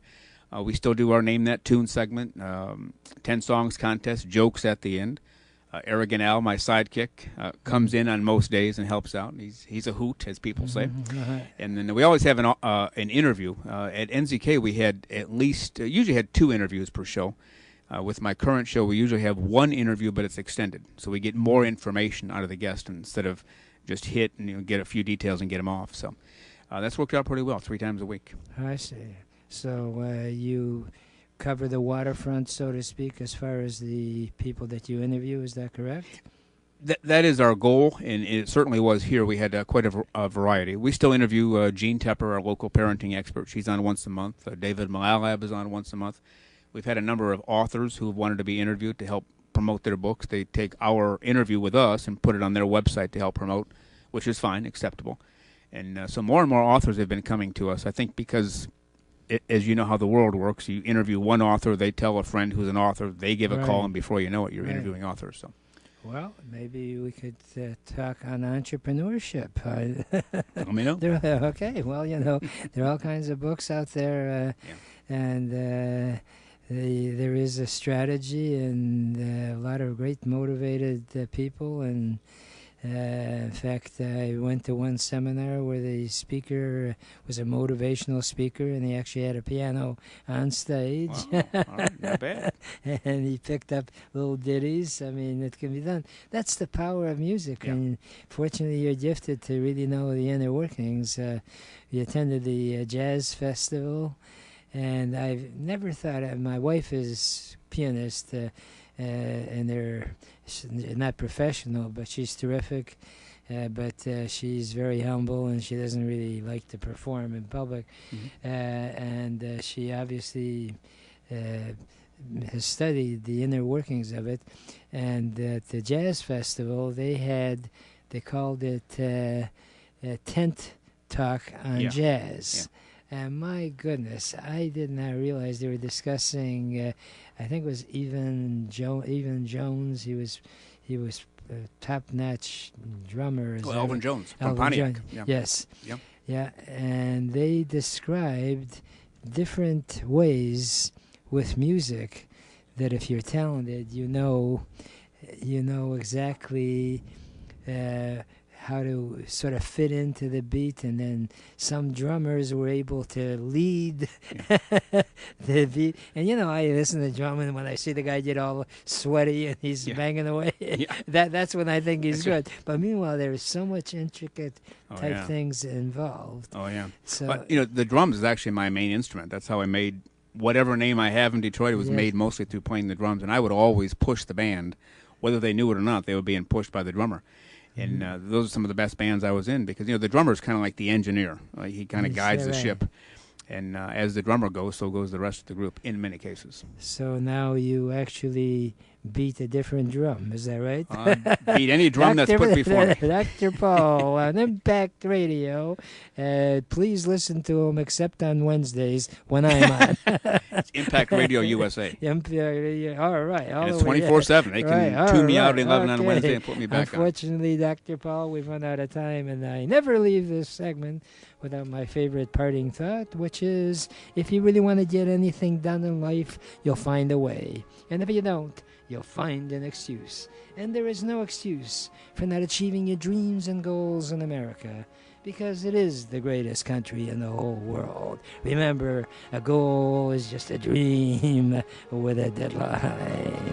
We still do our Name That Tune segment, 10 songs contest, jokes at the end. Arrogant Al, my sidekick, comes in on most days and helps out. He's a hoot, as people say. And then we always have an interview. At NZK, we had at least, usually had 2 interviews per show. With my current show, we usually have 1 interview, but it's extended. So we get more information out of the guest instead of just hit and get a few details and get them off. So that's worked out pretty well, 3 times a week. I see. So you cover the waterfront, so to speak, as far as the people that you interview. Is that correct? That is our goal, and it certainly was here. We had quite a variety. We still interview Jean Tepper, our local parenting expert. She's on once a month. David Malalab is on once a month. We've had a number of authors who have wanted to be interviewed to help promote their books. They take our interview with us and put it on their website to help promote, which is fine, acceptable. And so more and more authors have been coming to us, I think, because as you know how the world works, you interview one author, they tell a friend who's an author, they give a call, and before you know it, you're interviewing authors. So, well, maybe we could talk on entrepreneurship. let me know. Okay, well, there are all kinds of books out there, and there is a strategy and a lot of great motivated people. And in fact, I went to one seminar where the speaker was a motivational speaker, and he actually had a piano on stage. Wow. All right, not bad. And he picked up little ditties. I mean, it can be done. That's the power of music. And fortunately, you're gifted to really know the inner workings. We attended the jazz festival, and I've never thought my wife is pianist, and they're not professional, but she's terrific. But she's very humble, and she doesn't really like to perform in public. And she obviously has studied the inner workings of it. And at the jazz festival, they called it a tent talk on jazz. And my goodness, I did not realize they were discussing. I think it was Even Jones. He was a top-notch drummer. Elvin Jones from Pontiac. Yeah. Yes. Yep. Yeah, and they described different ways with music that if you're talented, you know exactly how to sort of fit into the beat, and then some drummers were able to lead the beat. And I listen to drumming when I see the guy get all sweaty and he's banging away. That's when I think he's good. But meanwhile, there is so much intricate type things involved. Oh yeah. So, but the drums is actually my main instrument. That's how I made whatever name I have in Detroit. It was made mostly through playing the drums, and I would always push the band, whether they knew it or not. They were being pushed by the drummer. And those are some of the best bands I was in, because the drummer is kind of like the engineer. He kind of guides the ship. And as the drummer goes, so goes the rest of the group in many cases. So now you actually beat a different drum, is that right? Beat any drum that's put before me. Dr. Paul on Impact Radio. Please listen to him except on Wednesdays when I'm on. It's Impact Radio USA. All right. And it's 24/7. They can tune me out at 11 on Wednesday and put me back on. Unfortunately, Dr. Paul, we've run out of time, and I never leave this segment without my favorite parting thought, which is, if you really want to get anything done in life, you'll find a way. And if you don't, you'll find an excuse. And there is no excuse for not achieving your dreams and goals in America, because it is the greatest country in the whole world. Remember, a goal is just a dream with a deadline.